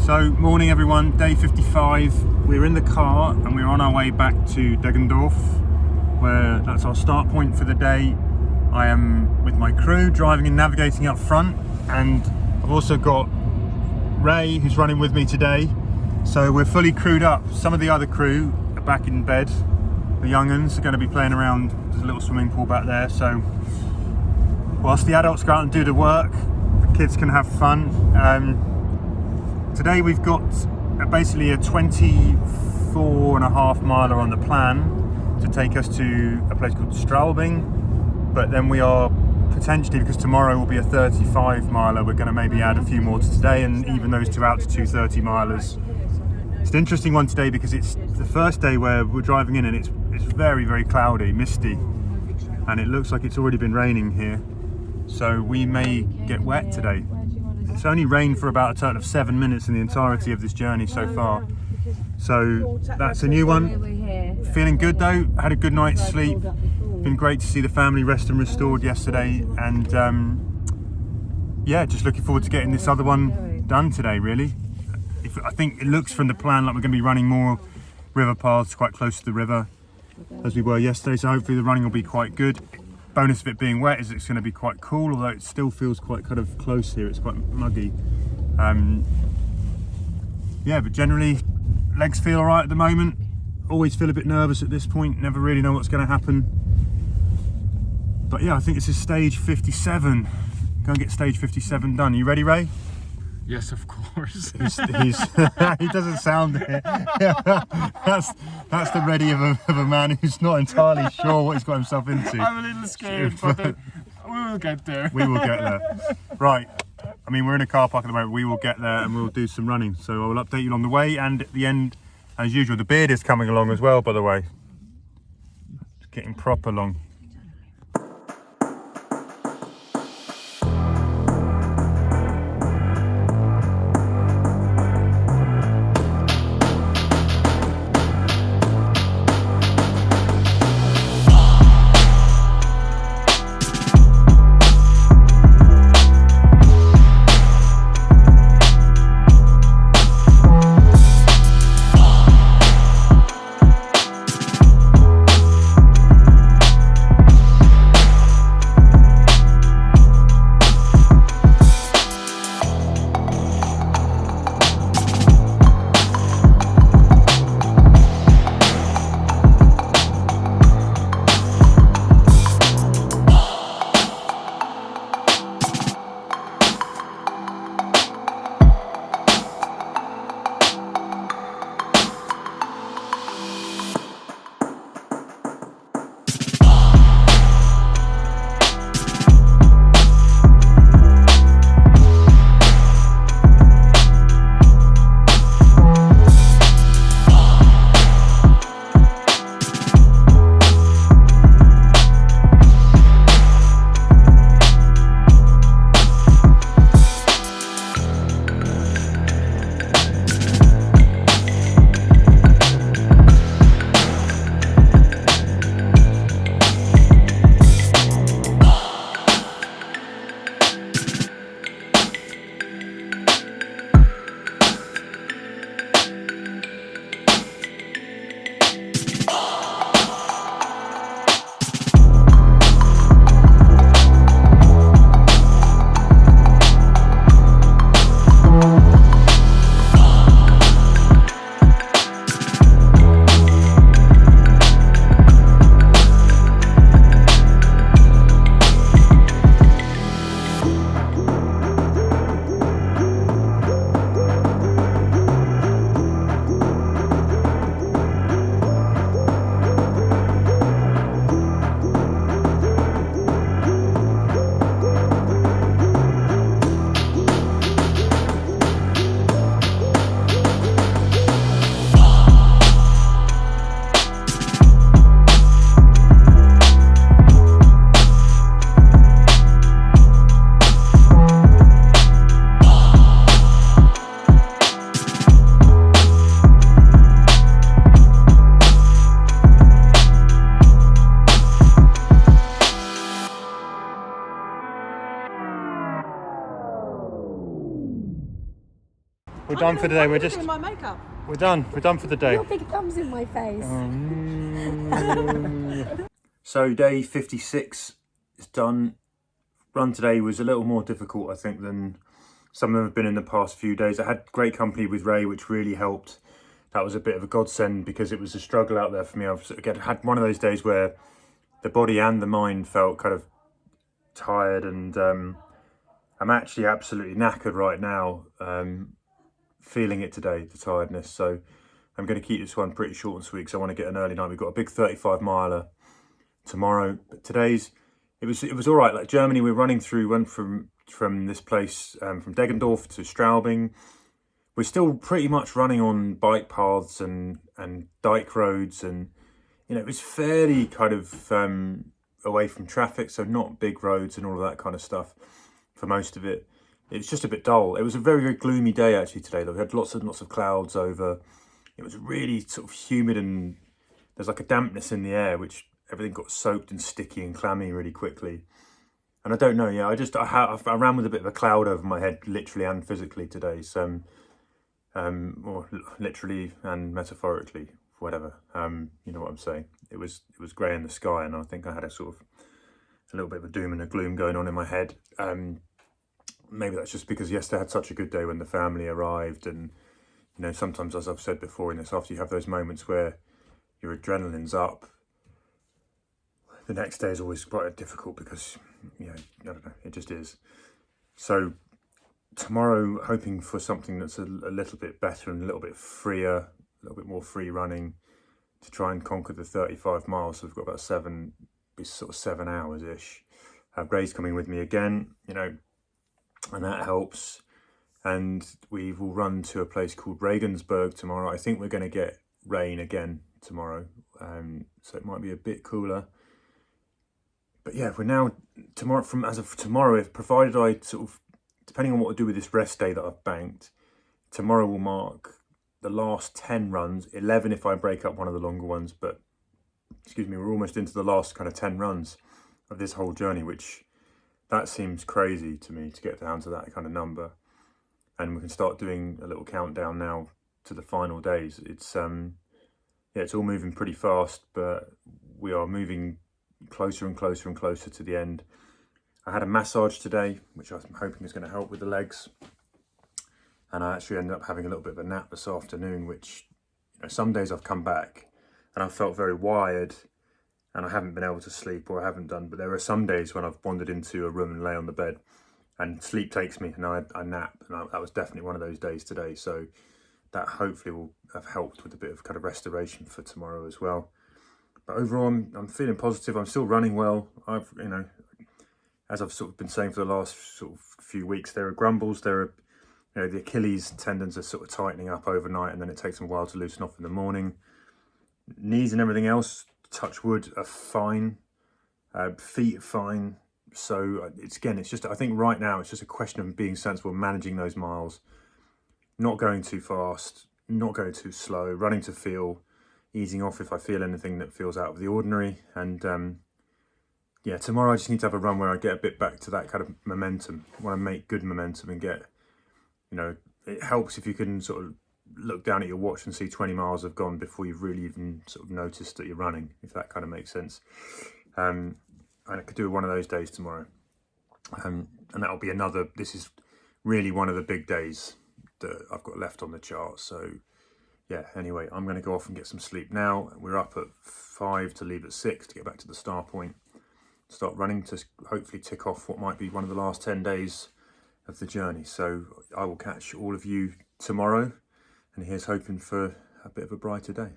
So, morning everyone, day 55. We're in the car and we're on our way back to Deggendorf, where that's our start point for the day. I am with my crew, driving and navigating up front, and I've also got Ray, who's running with me today. So we're fully crewed up. Some of the other crew are back in bed. The young uns are going to be playing around. There's a little swimming pool back there. So whilst the adults go out and do the work, the kids can have fun. Today we've got basically a 24.5 miler on the plan to take us to a place called Straubing, but then we are potentially, because tomorrow will be a 35 miler, we're going to maybe add a few more to today and even those two out to 2 30 milers. It's an interesting one today because it's the first day where we're driving in and it's very, very cloudy, misty, and it looks like it's already been raining here, so we may get wet today. It's only rained for about a total of 7 minutes in the entirety of this journey so far. So that's a new one. Feeling good though, had a good night's sleep. Been great to see the family rest and restored yesterday, and yeah, just looking forward to getting this other one done today really. I think it looks from the plan like we're going to be running more river paths quite close to the river as we were yesterday, so hopefully the running will be quite good. Bonus of it being wet is it's going to be quite cool, although it still feels quite kind of close here. It's quite muggy. Yeah, but generally legs feel all right at the moment. Always feel a bit nervous at this point, never really know what's going to happen. But yeah, I think this is stage 57. Go and get stage 57 done. You ready, Ray? Yes, of course. He doesn't sound it. That's the ready of a man who's not entirely sure what he's got himself into. I'm a little scared, but we will get there. We will get there. Right. I mean, we're in a car park at the moment. We will get there and we'll do some running. So I will update you along the way, and at the end, as usual, the beard is coming along as well, by the way. It's getting proper long. We're done for the day. We're just. My makeup. We're done. We're done for the day. Your big thumb's in my face. So day 56 is done. Run today was a little more difficult, I think, than some of them have been in the past few days. I had great company with Ray, which really helped. That was a bit of a godsend because it was a struggle out there for me. I've again had one of those days where the body and the mind felt kind of tired, and I'm actually absolutely knackered right now. Feeling it today, the tiredness. So I'm going to keep this one pretty short and sweet because I want to get an early night. We've got a big 35 miler tomorrow, but today's it was all right. Like Germany, we're running through, went from this place from Deggendorf to Straubing. We're still pretty much running on bike paths and dyke roads, and you know, it was fairly kind of away from traffic, so not big roads and all of that kind of stuff for most of it. It's just a bit dull. It was a very, very gloomy day actually today, though. We had lots of clouds over. It was really sort of humid, and there's like a dampness in the air, which everything got soaked and sticky and clammy really quickly. And I don't know, yeah, I ran with a bit of a cloud over my head, literally and physically today. So, or literally and metaphorically, whatever. You know what I'm saying. It was grey in the sky, and I think I had a little bit of a doom and a gloom going on in my head. Maybe that's just because yesterday I had such a good day when the family arrived, and you know, sometimes, as I've said before in this, after you have those moments where your adrenaline's up, the next day is always quite difficult because, you know, I don't know, it just is. So tomorrow, hoping for something that's a little bit better and a little bit freer, a little bit more free running to try and conquer the 35 miles. So we've got about 7 hours-ish. Gray's coming with me again, you know, and that helps. And we will run to a place called Regensburg tomorrow. I think we're going to get rain again tomorrow, so it might be a bit cooler. But yeah, we're now tomorrow. As of tomorrow, if provided I sort of, depending on what I do with this rest day that I've banked, tomorrow will mark the last 10 runs, 11 if I break up one of the longer ones. But excuse me, we're almost into the last kind of 10 runs of this whole journey, which that seems crazy to me to get down to that kind of number. And we can start doing a little countdown now to the final days. It's it's all moving pretty fast, but we are moving closer and closer and closer to the end. I had a massage today, which I'm hoping is going to help with the legs. And I actually ended up having a little bit of a nap this afternoon, which, you know, some days I've come back and I felt very wired and I haven't been able to sleep, or I haven't done. But there are some days when I've wandered into a room and lay on the bed and sleep takes me and I nap. And that was definitely one of those days today. So that hopefully will have helped with a bit of kind of restoration for tomorrow as well. But overall, I'm feeling positive. I'm still running well. I've, you know, as I've sort of been saying for the last sort of few weeks, there are grumbles. There are, you know, the Achilles tendons are sort of tightening up overnight, and then it takes them a while to loosen off in the morning. Knees and everything else, touch wood, are fine. Feet are fine. So it's just, I think right now it's just a question of being sensible, managing those miles, not going too fast, not going too slow, running to feel, easing off if I feel anything that feels out of the ordinary. And yeah, tomorrow I just need to have a run where I get a bit back to that kind of momentum. I want to make good momentum and get, you know, it helps if you can sort of look down at your watch and see 20 miles have gone before you've really even sort of noticed that you're running, if that kind of makes sense. And I could do one of those days tomorrow. And that'll be this is really one of the big days that I've got left on the chart. So yeah, anyway, I'm going to go off and get some sleep now. We're up at 5 to leave at 6 to get back to the start point. Start running to hopefully tick off what might be one of the last 10 days of the journey. So I will catch all of you tomorrow, and here's hoping for a bit of a brighter day.